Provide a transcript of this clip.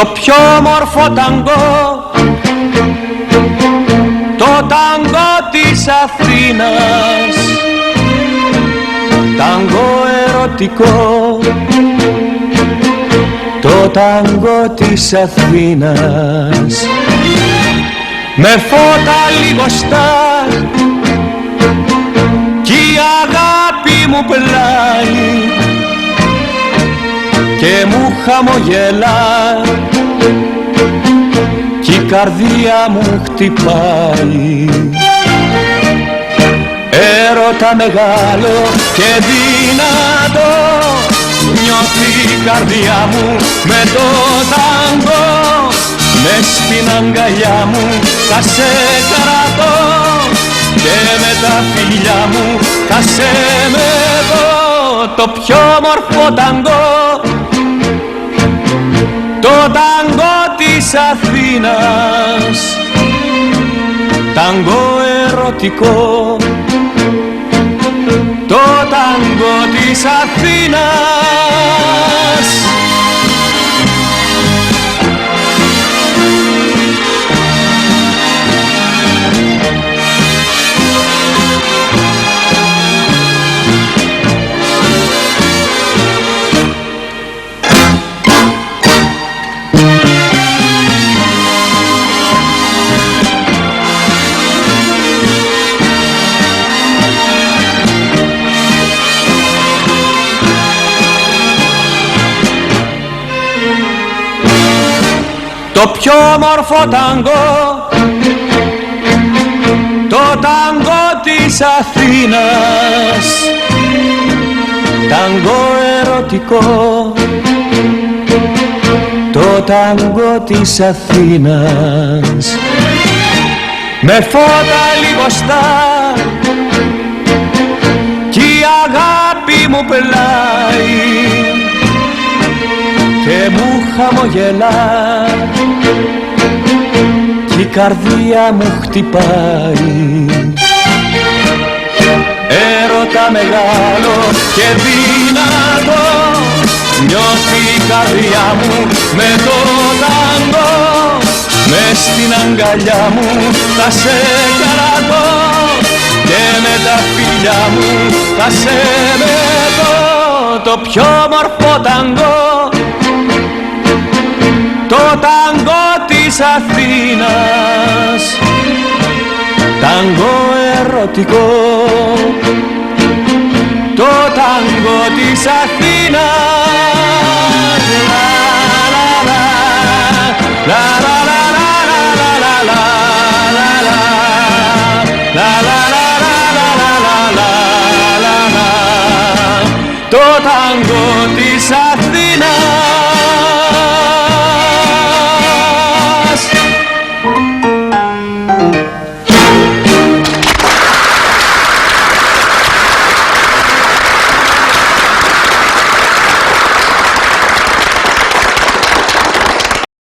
Το πιο όμορφο ταγκό, το ταγκό της Αθήνας, ταγκό ερωτικό, το ταγκό της Αθήνας. Με φώτα λιγοστά κι η αγάπη μου πλάι και μου χαμογελά κι η καρδιά μου χτυπάει. Έρωτα μεγάλο και δυνατό νιώθει η καρδιά μου με το ταγκό. Μες στην αγκαλιά μου θα σε κρατώ και με τα φιλιά μου θα σε με δω. Το πιο όμορφο ταγκό, το ταγκό της Αθήνας, ταγκό ερωτικό, το ταγκό της Αθήνας. Το πιο όμορφο ταγκό, το ταγκό της Αθήνας, ταγκό ερωτικό, το ταγκό της Αθήνας. Με φώτα λιγοστά κι η αγάπη μου πλάι και μου χαμογελά κι η καρδιά μου χτυπάει. Έρωτα μεγάλο και δυνατό νιώθει η καρδιά μου με το ταγκό. Μες στην αγκαλιά μου θα σε κρατώ και με τα φιλιά μου θα σε με δω. Το πιο όμορφο ταγκό, το ταγκό της Αθήνας, ταγκό ερωτικό, το ταγκό της Αθήνας. Το ταγκό της Αθήνας.